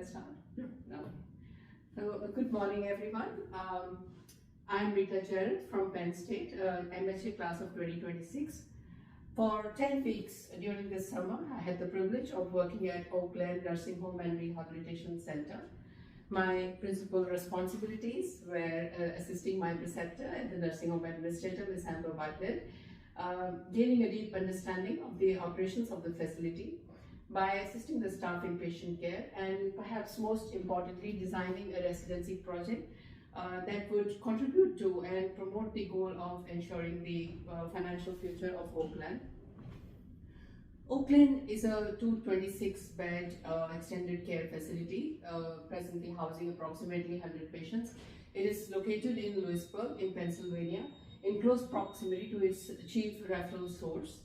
start? Yeah. No. So, good morning, everyone. I'm Rita Jairath from Penn State, MSc class of 2026. For 10 weeks during this summer, I had the privilege of working at Oakland Nursing Home and Rehabilitation Center. My principal responsibilities were assisting my preceptor and the nursing home administrator, Ms. Amber Bartlett, gaining a deep understanding of the operations of the facility by assisting the staff in patient care, and perhaps most importantly, designing a residency project that would contribute to and promote the goal of ensuring the financial future of Oakland. Oakland is a 226-bed extended care facility, presently housing approximately 100 patients. It is located in Lewisburg in Pennsylvania, in close proximity to its chief referral source.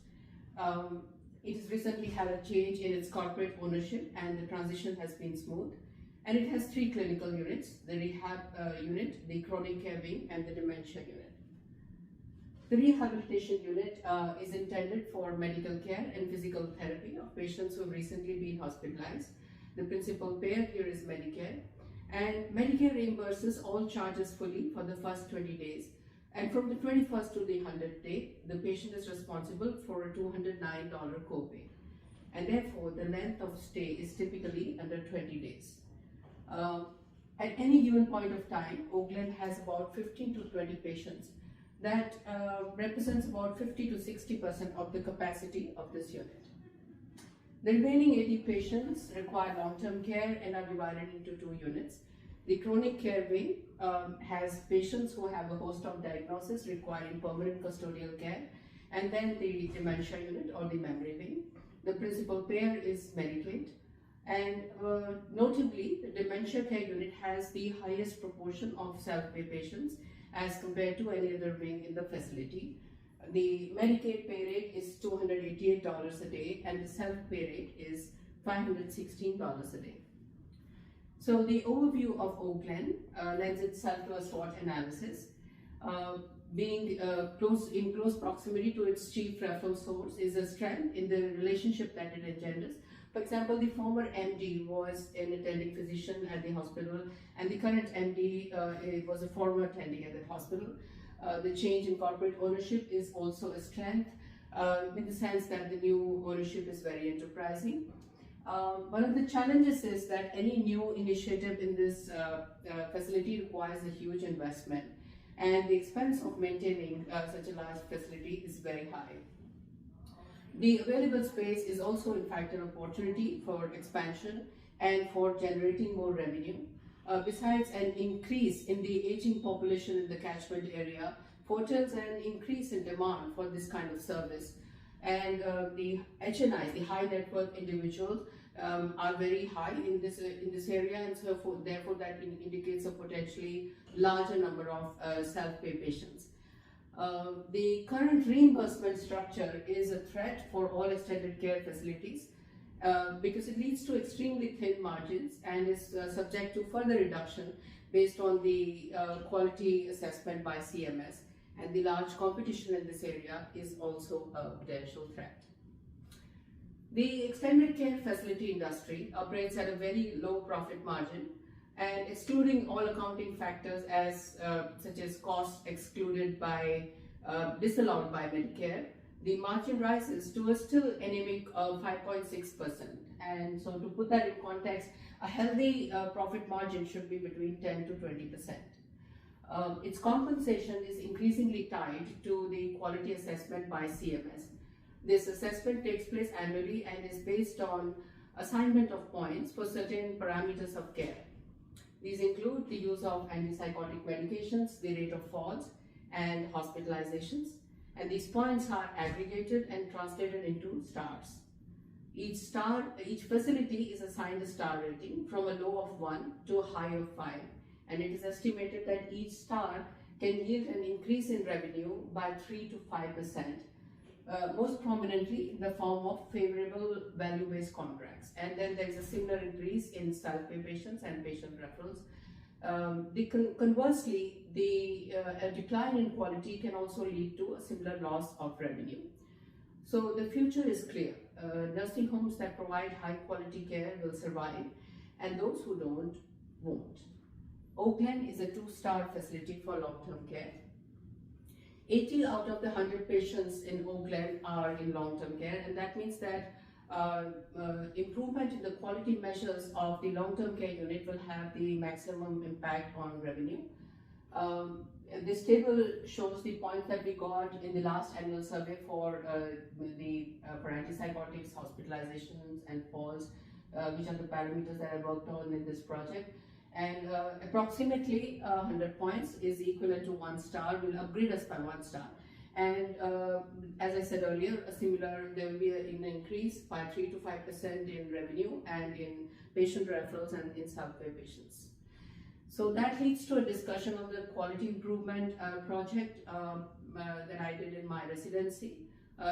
It has recently had a change in its corporate ownership, and the transition has been smooth. And it has 3 clinical units: the rehab unit, the chronic care wing, and the dementia unit. The rehabilitation unit is intended for medical care and physical therapy of patients who have recently been hospitalized. The principal payer here is Medicare, and Medicare reimburses all charges fully for the first 20 days. And from the 21st to the 100th day, the patient is responsible for a $209 copay. And therefore, the length of stay is typically under 20 days. At any given point of time, Oakland has about 15 to 20 patients. That represents about 50 to 60% of the capacity of this unit. The remaining 80 patients require long-term care and are divided into 2 units. The chronic care wing has patients who have a host of diagnoses requiring permanent custodial care, and then the dementia unit or the memory wing. The principal payer is Medicaid, and notably, the dementia care unit has the highest proportion of self-pay patients as compared to any other wing in the facility. The Medicaid pay rate is $288 a day, and the self-pay rate is $516 a day. So the overview of Oakland lends itself to a SWOT analysis. Being in close proximity to its chief referral source is a strength in the relationship that it engenders. For example, the former MD was an attending physician at the hospital, and the current MD was a former attending at the hospital. The change in corporate ownership is also a strength in the sense that the new ownership is very enterprising. One of the challenges is that any new initiative in this facility requires a huge investment, and the expense of maintaining such a large facility is very high. The available space is also in fact an opportunity for expansion and for generating more revenue. Besides an increase in the aging population in the catchment area, foretells an increase in demand for this kind of service. And the HNIs, the high net worth individuals, are very high in this area, and so therefore that indicates a potentially larger number of self-pay patients. The current reimbursement structure is a threat for all extended care facilities because it leads to extremely thin margins and is subject to further reduction based on the quality assessment by CMS. And the large competition in this area is also a potential threat. The extended care facility industry operates at a very low profit margin, and excluding all accounting factors such as costs excluded by disallowed by Medicare, the margin rises to a still anemic 5.6%. And so, to put that in context, a healthy profit margin should be between 10 to 20%. Its compensation is increasingly tied to the quality assessment by CMS. This assessment takes place annually and is based on assignment of points for certain parameters of care. These include the use of antipsychotic medications, the rate of falls, and hospitalizations. And these points are aggregated and translated into stars. Each facility is assigned a star rating from a low of 1 to a high of 5. And it is estimated that each star can yield an increase in revenue by 3 to 5%, most prominently in the form of favorable value-based contracts. And then there is a similar increase in self-pay patients and patient referrals. Conversely, a decline in quality can also lead to a similar loss of revenue. So the future is clear. Nursing homes that provide high quality care will survive, and those who don't, won't. Oakland is a 2-star facility for long-term care. 80 out of the 100 patients in Oakland are in long-term care, and that means that improvement in the quality measures of the long-term care unit will have the maximum impact on revenue. This table shows the points that we got in the last annual survey for antipsychotics, hospitalizations, and falls, which are the parameters that I worked on in this project. And approximately 100 points is equivalent to 1 star, will upgrade us by 1 star. And as I said earlier, there will be an increase by 3 to 5% in revenue and in patient referrals and in self-pay patients. So that leads to a discussion of the quality improvement project that I did in my residency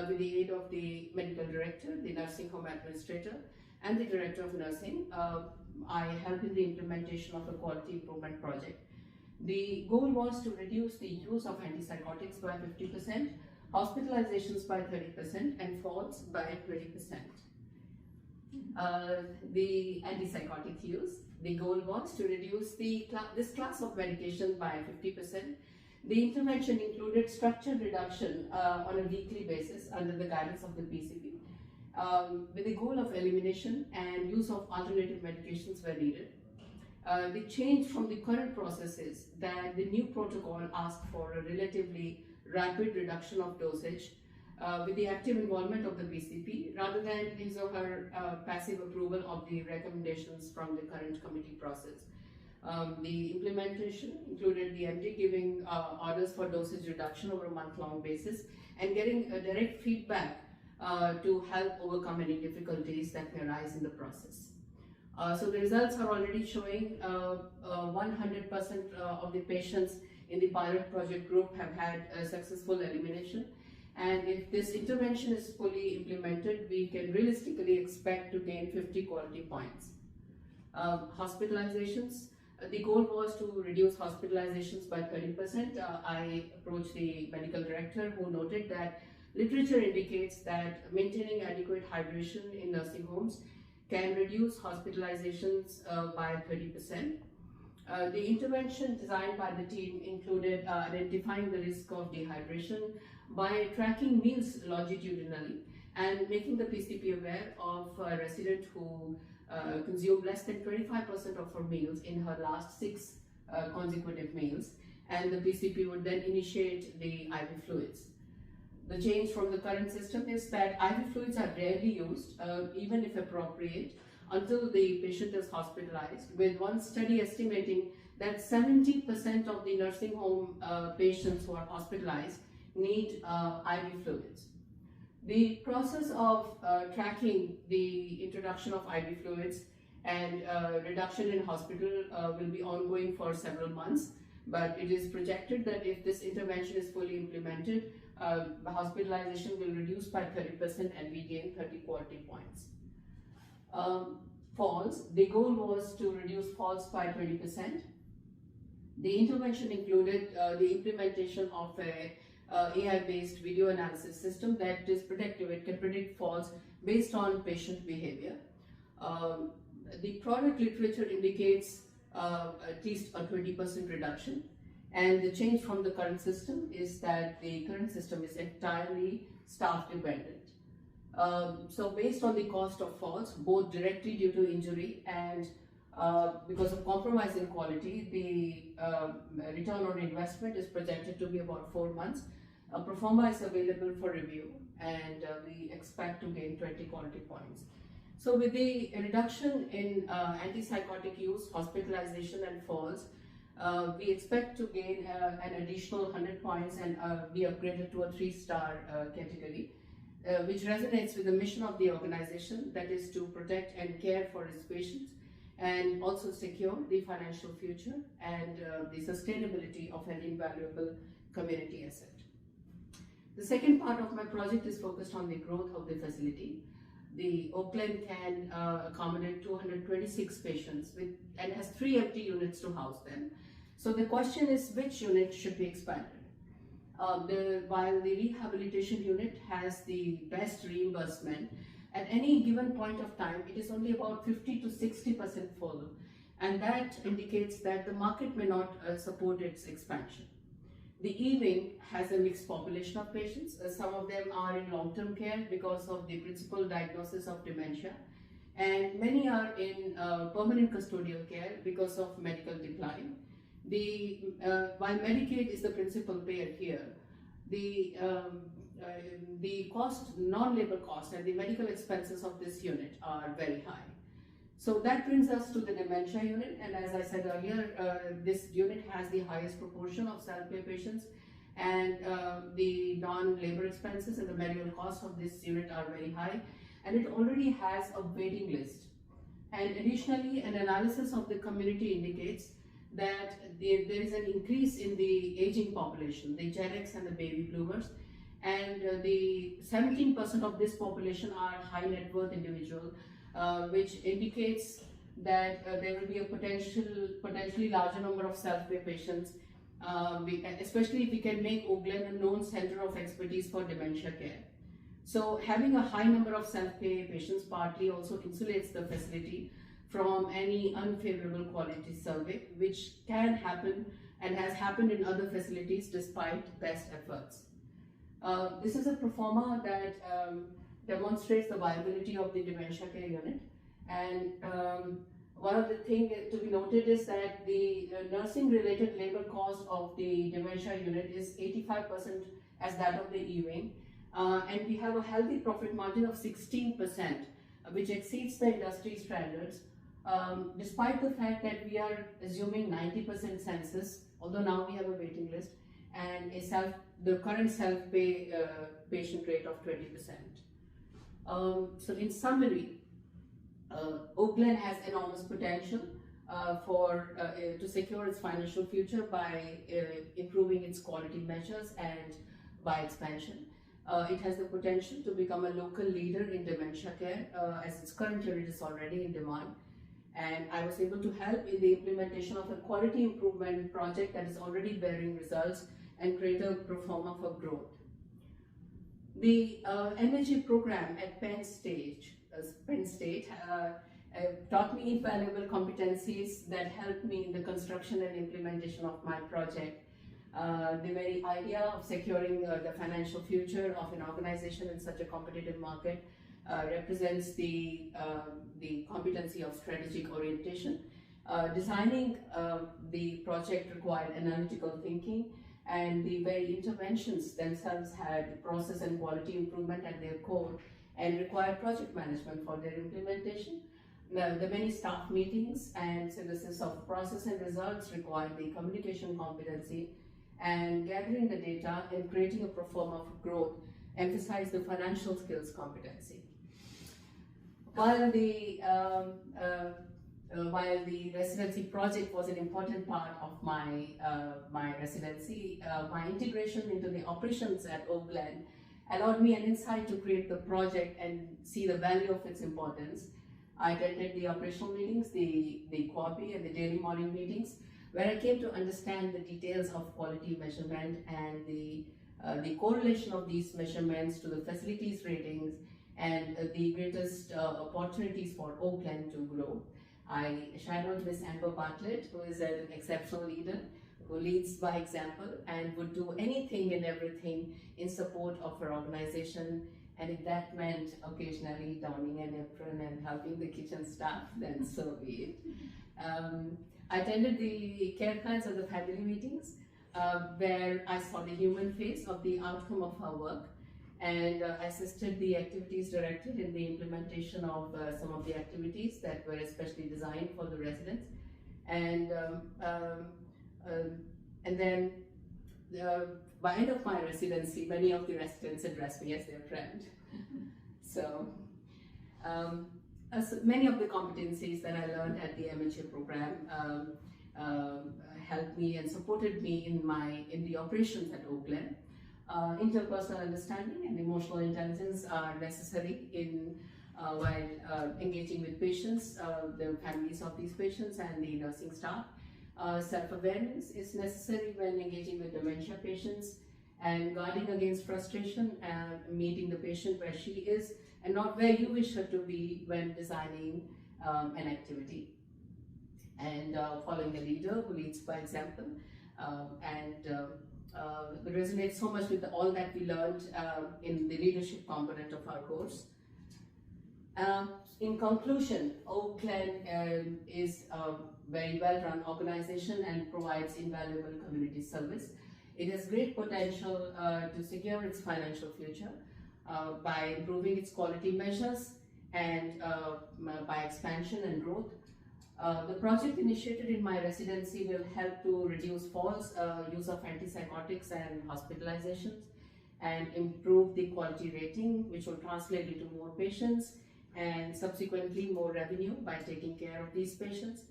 with the aid of the medical director, the nursing home administrator, and the director of nursing. I helped in the implementation of a quality improvement project. The goal was to reduce the use of antipsychotics by 50%, hospitalizations by 30%, and falls by 20%. The antipsychotic use, the goal was to reduce this class of medication by 50%. The intervention included structured reduction on a weekly basis under the guidance of the PCP, with the goal of elimination and use of alternative medications where needed. The change from the current process is that the new protocol asked for a relatively rapid reduction of dosage with the active involvement of the PCP rather than his or her passive approval of the recommendations from the current committee process. The implementation included the MD giving orders for dosage reduction over a month-long basis and getting a direct feedback to help overcome any difficulties that may arise in the process. So the results are already showing 100% of the patients in the pilot project group have had a successful elimination. And if this intervention is fully implemented, we can realistically expect to gain 50 quality points. Hospitalizations, the goal was to reduce hospitalizations by 30%. I approached the medical director who noted that literature indicates that maintaining adequate hydration in nursing homes can reduce hospitalizations by 30%. The intervention designed by the team included identifying the risk of dehydration by tracking meals longitudinally and making the PCP aware of a resident who consumed less than 25% of her meals in her last 6 consecutive meals, and the PCP would then initiate the IV fluids. The change from the current system is that IV fluids are rarely used, even if appropriate, until the patient is hospitalized, with one study estimating that 70% of the nursing home patients who are hospitalized need IV fluids. The process of tracking the introduction of IV fluids and reduction in hospital will be ongoing for several months, but it is projected that if this intervention is fully implemented, hospitalization will reduce by 30% and we gain 30 quality points. Falls, the goal was to reduce falls by 20%. The intervention included the implementation of a AI-based video analysis system that is predictive. It can predict falls based on patient behavior. The product literature indicates at least a 20% reduction. And the change from the current system is that the current system is entirely staff dependent. So based on the cost of falls, both directly due to injury and because of compromise in quality, the return on investment is projected to be about 4 months. A pro forma is available for review, and we expect to gain 20 quality points. So with the reduction in antipsychotic use, hospitalization and falls, we expect to gain an additional 100 points and be upgraded to a 3-star category, which resonates with the mission of the organization, that is to protect and care for its patients and also secure the financial future and the sustainability of an invaluable community asset. The second part of my project is focused on the growth of the facility. The Oakland can accommodate 226 patients and has 3 empty units to house them. So the question is, which unit should be expanded? While the rehabilitation unit has the best reimbursement At any given point of time, it is only about 50 to 60% full, and that indicates that the market may not support its expansion. The E-wing has a mixed population of patients. Some of them are in long-term care because of the principal diagnosis of dementia, and many are in permanent custodial care because of medical decline. While Medicaid is the principal payer here, the cost, non-labor cost, and the medical expenses of this unit are very high. So that brings us to the dementia unit, and as I said earlier, this unit has the highest proportion of self-pay patients, and the non-labor expenses and the medical costs of this unit are very high, and it already has a waiting list. And additionally, an analysis of the community indicates that there is an increase in the aging population, the Gen X and the baby boomers, and the 17% of this population are high net worth individuals, which indicates that there will be a potentially larger number of self-pay patients, especially if we can make Oak Glen a known center of expertise for dementia care. So having a high number of self-pay patients partly also insulates the facility from any unfavorable quality survey, which can happen and has happened in other facilities despite best efforts. This is a pro forma that demonstrates the viability of the dementia care unit, and one of the things to be noted is that the nursing related labor cost of the dementia unit is 85% as that of the E-wing, and we have a healthy profit margin of 16%, which exceeds the industry standards, despite the fact that we are assuming 90% census, although now we have a waiting list, and the current self-pay patient rate of 20%. So in summary, Oak Glen has enormous potential to secure its financial future by improving its quality measures and by expansion. It has the potential to become a local leader in dementia care, as its current unit is already in demand. And I was able to help in the implementation of a quality improvement project that is already bearing results and create a pro forma for growth. The MHA program at Penn State taught me invaluable competencies that helped me in the construction and implementation of my project. The very idea of securing the financial future of an organization in such a competitive market represents the competency of strategic orientation. Designing the project required analytical thinking, and the very interventions themselves had process and quality improvement at their core and required project management for their implementation. The many staff meetings and synthesis of process and results required the communication competency, and gathering the data and creating a pro forma for growth emphasized the financial skills competency. While the residency project was an important part of my residency, my integration into the operations at Oak Glen allowed me an insight to create the project and see the value of its importance. I attended the operational meetings, the QAPI and the daily morning meetings, where I came to understand the details of quality measurement and the correlation of these measurements to the facilities ratings and the greatest opportunities for Oak Glen to grow. I shadowed Ms. Amber Bartlett, who is an exceptional leader, who leads by example and would do anything and everything in support of her organization. And if that meant occasionally donning an apron and helping the kitchen staff, then so be it. I attended the care plans of the family meetings, where I saw the human face of the outcome of her work, and assisted the activities director in the implementation of some of the activities that were especially designed for the residents. And then by end of my residency, many of the residents addressed me as their friend. So many of the competencies that I learned at the MHA program helped me and supported me in the operations at Oak Glen. Interpersonal understanding and emotional intelligence are necessary while engaging with patients, the families of these patients and the nursing staff. Self-awareness is necessary when engaging with dementia patients, and guarding against frustration and meeting the patient where she is and not where you wish her to be when designing an activity. And following a leader who leads by example, it resonates so much with all that we learned in the leadership component of our course. In conclusion, Oak Glen is a very well-run organization and provides invaluable community service. It has great potential to secure its financial future by improving its quality measures and by expansion and growth. The project initiated in my residency will help to reduce falls, use of antipsychotics and hospitalizations, and improve the quality rating, which will translate into more patients and subsequently more revenue by taking care of these patients.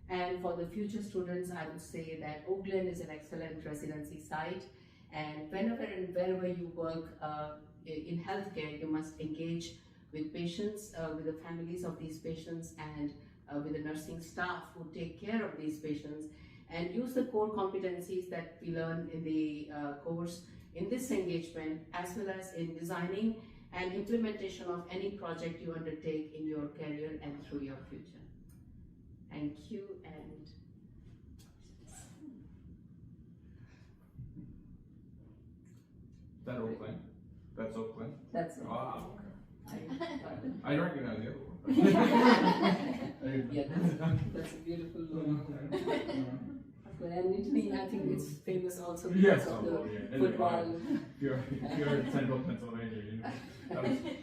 And for the future students, I would say that Oak Glen is an excellent residency site, and whenever and wherever you work in healthcare, you must engage with patients, with the families of these patients, and with the nursing staff who take care of these patients, and use the core competencies that we learn in the course in this engagement, as well as in designing and implementation of any project you undertake in your career and through your future. Thank you. And that Oak Glen? That's Oak Glen? That's it. Wow. I recognize the other one. Yeah, that's a beautiful logo. And Italy, I think it's famous also because of the football. If you're in central Pennsylvania, you know.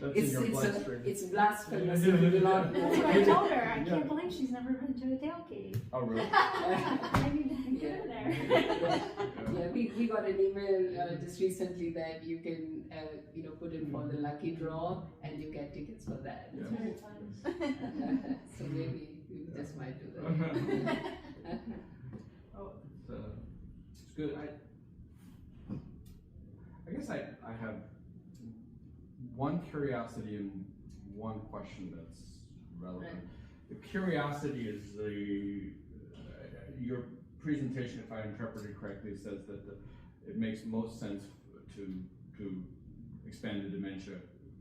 That's in your bloodstream. It's blasphemous. You do not know. That's what I told her. I can't believe she's never been to a tailgate. Oh, really? I mean, get her there. Yeah, we got an email just recently that you can put in for the lucky draw and you get tickets for that. Yeah. It's very fun. So maybe we just might do that. Oh, it's good. I guess I have one curiosity and one question that's relevant. Right. The curiosity is your presentation, if I interpreted correctly, says that it makes most sense to expand the dementia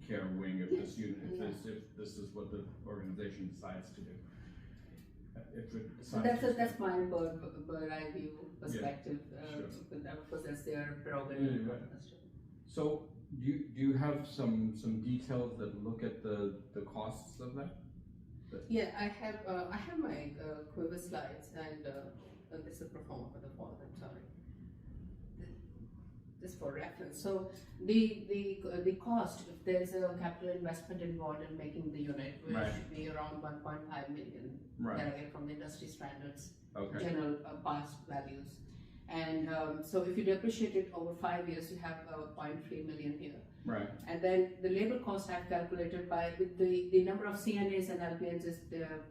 care wing of this unit if this is what the organization decides to do. That's my bird eye view perspective. Sure. But of course, that's their prerogative. Yeah, right. So, do you have some details that look at the costs of that? Yeah, I have my quiver slides, and this is a performer for the fall. I'm sorry. This for reference. So the cost, if there's a capital investment involved in making the unit, which should be around 1.5 million that I get from the industry standards, general past values. And so if you depreciate it over 5 years, you have 0.3 million here. Right. And then the labor cost I've calculated by with the number of CNAs and LPNs is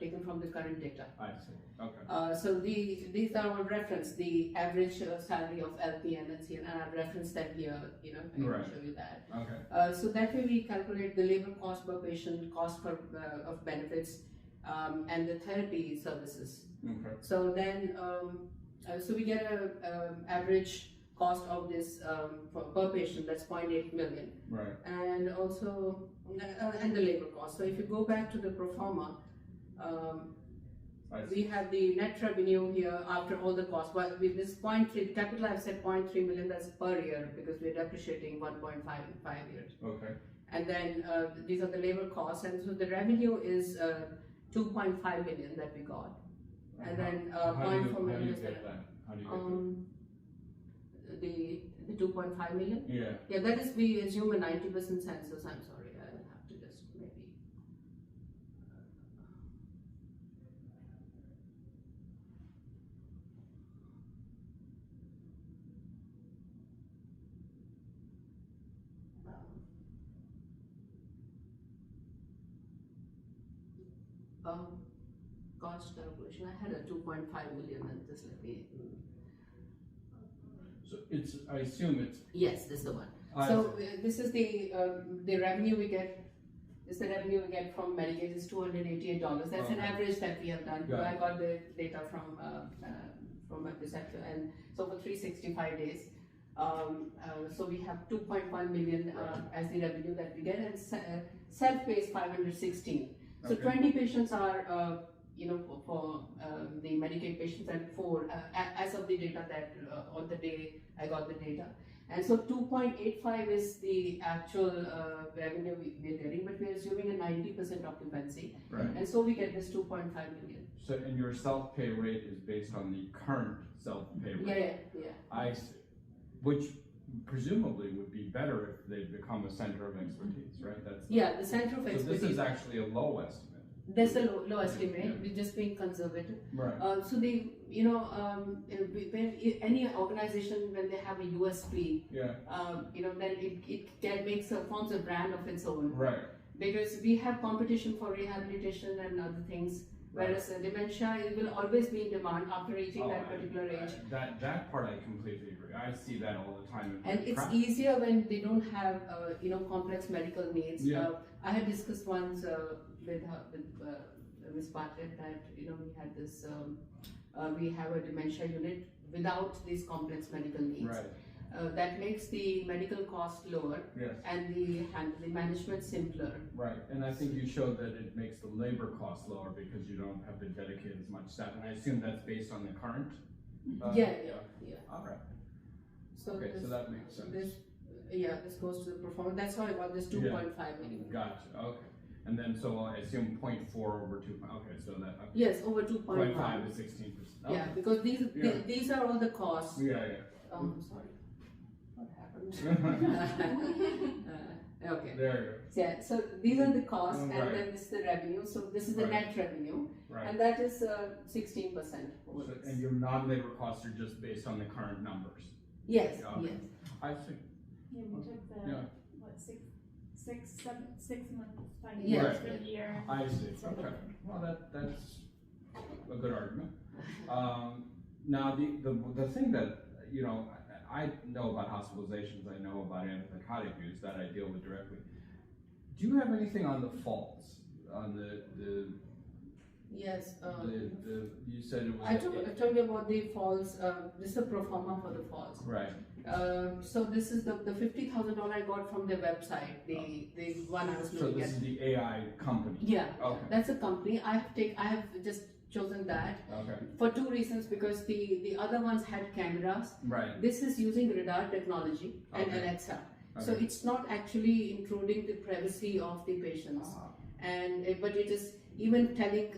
taken from the current data. I see. Okay. So these are all reference the average salary of LPN and CNA, and I've referenced that here. I can show you that. Okay. So that way we calculate the labor cost per patient, cost per of benefits, and the therapy services. Okay. So then, so we get a average cost of this per patient, that's 0.8 million. Right. And also, and the labor cost. So if you go back to the pro forma, we have the net revenue here after all the costs. But with this 0.3, capital I've said 0.3 million, that's per year because we're depreciating 1.5 in 5 years. Okay. And then these are the labor costs, and so the revenue is 2.5 million that we got. And then how do you get that? How do you get the 2.5 million? Yeah. Yeah, that is, we assume a 90% census. I'm sorry, I'll have to just maybe. Cost calculation. I had a 2.5 million, and just let me. So it's. I assume it's. Yes, this is the one. So this is the revenue we get. This is the revenue we get from Medicaid is $288. That's an average that we have done. I got the data from this sector, and so for 365 days. So we have 2.1 million as the revenue that we get, and self-pay is 516. So Okay. 20 patients are, for the Medicaid patients, and 4 as of the data that on the day I got the data. And so 2.85 is the actual revenue we're getting, but we're assuming a 90% occupancy. Right. And so we get this 2.5 million. So, and your self-pay rate is based on the current self-pay rate? Yeah. I see. Which presumably would be better if they become a center of expertise, right? The center of expertise. So this is actually a low estimate. That's a low estimate. Yeah. We're just being conservative. Right. So they, when any organization, when they have a USP, Yeah. then it makes forms a brand of its own. Right. Because we have competition for rehabilitation and other things, whereas dementia, it will always be in demand after reaching that particular age. That part I completely agree. I see that all the time. And it's easier when they don't have, complex medical needs. Yeah. I had discussed once with Ms. Patrick that, we had this, we have a dementia unit without these complex medical needs. Right. That makes the medical cost lower. Yes. And the management simpler. Right, and I think you showed that it makes the labor cost lower because you don't have to dedicate as much staff, and I assume that's based on the current? Yeah. All right. So Okay, this, so that makes sense. This goes to the performance. That's how I got this 2.5 million. Gotcha, okay. And then, so I assume 0.4 over 2, okay, so that. Yes, over 2.5. 0.5 is 16%. Okay. Yeah, because these are all the costs. Yeah. Sorry. What happened? Okay. There Yeah, so these are the costs, Right. and then this is the revenue. So this is the Right. net revenue, you go. Right. and that is 16%. So, and your non-labor costs are just based on the current numbers? Yes, Okay. yes. I see. Yeah, we took the, Yeah. what, 6 months Yeah. financials for the year. I see, okay. Well, that's a good argument. Now, the thing that, I know about hospitalizations, I know about antipsychotic use that I deal with directly. Do you have anything on the falls? On Yes. you said it was. I told you about the falls. This is a pro forma for the falls. Right. So this is the $50,000 I got from their website. The one I was So looking this at. is the AI company? Yeah. Okay. That's a company. I have just chosen that Okay. for 2 reasons, because the other ones had cameras. Right. This is using radar technology and Okay. Alexa. So Okay. it's not actually intruding the privacy of the patients. Ah, But it is even telling,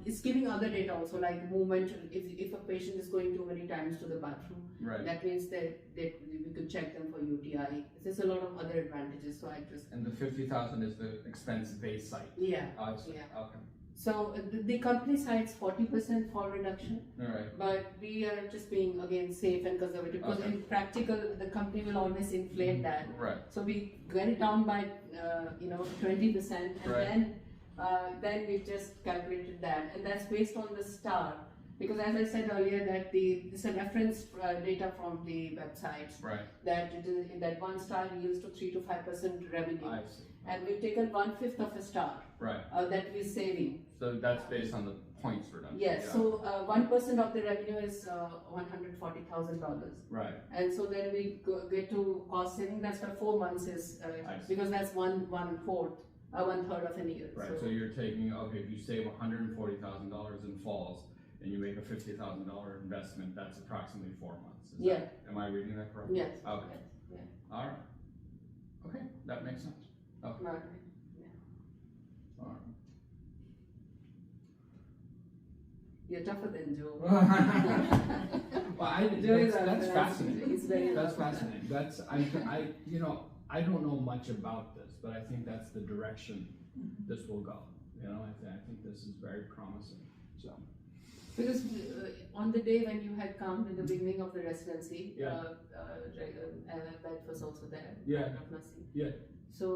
it's giving other data also, like movement. If a patient is going too many times to the bathroom, right. that means that we could check them for UTI. There's a lot of other advantages, so I just. And the 50,000 is the expense-based site? Yeah. I see. Yeah. Okay. So the company cites 40% fall reduction, All right. but we are just being, again, safe and conservative, because Okay. in practical, the company will always inflate that. Right. So we get it down by 20%, and Right. then we just calculated that, and that's based on the star, because as I said earlier, that this is a reference data from the websites, Right. that 1 star yields to 3 to 5% revenue, I see. and we've taken 1/5 of a star Right. that we're saving. So that's based on the points reduction? Yes, Yeah. so 1% of the revenue is $140,000. Right. And so then we get to cost saving. That's for 4 months is I see. because that's one third of an year. Right, so you're taking, okay, if you save $140,000 in falls and you make a $50,000 investment, that's approximately 4 months. Is Yeah. that- Am I reading that correctly? Yes. Okay. Yes, yeah. All right. Okay, that makes sense. Okay. Right. All right. You're tougher than Joe. Well, Joe is that's fascinating. It's very That's fascinating. I don't know much about this, but I think that's the direction this will go. I think this is very promising. So. Because on the day when you had come in the beginning of the residency, Yeah. Beth was also there. Yeah. Dr. Nasi. Yeah. So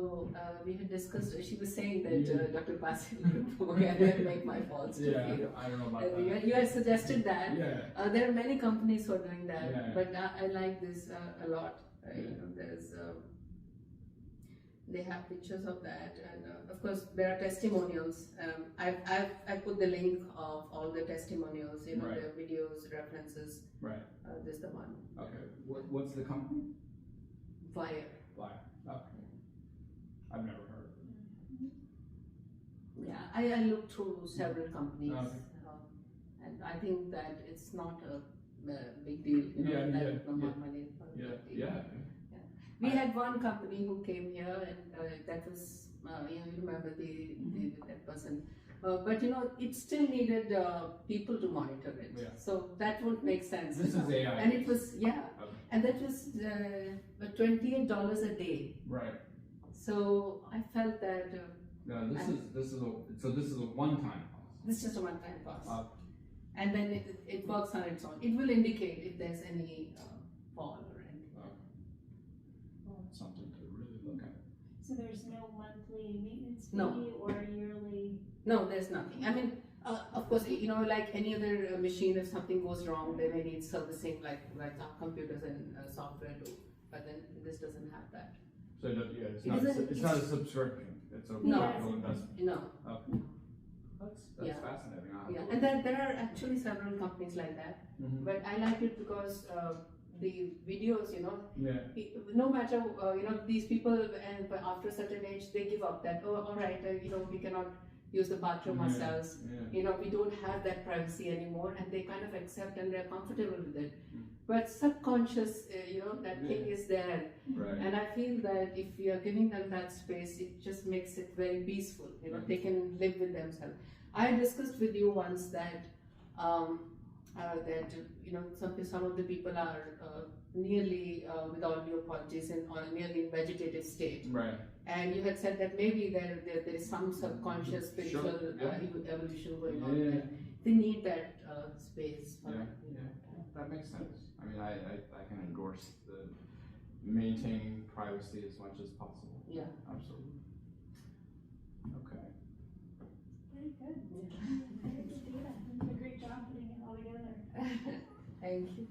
we had discussed. She was saying that Yeah. Dr. Pasil would make my falls. Yeah, I don't know about that. You had suggested that. Yeah. There are many companies who are doing that, Yeah. but I like this a lot. There's they have pictures of that, and of course there are testimonials. I put the link of all the testimonials, Right. the videos, references. Right. This is the one. Okay. What's the company? Wire. Why? Okay. I've never heard of it. Yeah, I looked through several companies, Okay. and I think that it's not a big deal, you know, Yeah, that yeah, no more yeah. money. Is not a Yeah, big deal. yeah. We had one company who came here, and that was, you know, you remember that person. But you know, it still needed people to monitor it. Yeah. So that would make sense. This you is know. AI. And it was, yeah. Okay. And that was $28 a day. Right. So I felt that No, this is a one-time cost. this is just a one-time cost. Uh, And then it works on its own. It will indicate if there's any fall or anything. Something to really look at. So there's no monthly maintenance fee No. or yearly? No, there's nothing. I mean, of course, you know, like any other machine, if something goes wrong, they may need servicing, like our computers and software do. But then this doesn't have that. So it's It not isn't- it's not a subscription. It's a No. capital investment. No. Okay. That's Yeah. fascinating. I'll have Yeah, to and look. there are actually several companies like that. Mhm. But I like it because the videos, you know, Yeah. no matter you know, these people, and after a certain age they give up that, oh, all right, you know, we cannot use the bathroom ourselves, Yeah. you know, we don't have that privacy anymore, and they kind of accept and they're comfortable with it. Mm. But subconscious, you know, that thing Yeah. is there, Right. and I feel that if we are giving them that space, it just makes it very peaceful, you know. Yeah. They can live with themselves. I discussed with you once that that you know, some of the people are nearly, with all your apologies, or nearly in vegetative state. Right. And you had said that maybe there is some subconscious spiritual Sure, yeah. evolution going on. Yeah. There. They need that space. For Yeah. that, you know. Yeah. That makes sense. I mean, I can endorse the maintaining privacy as much as possible. Yeah. Absolutely. Okay. Very good. Very good data. You did a great job putting it all together. Thank you.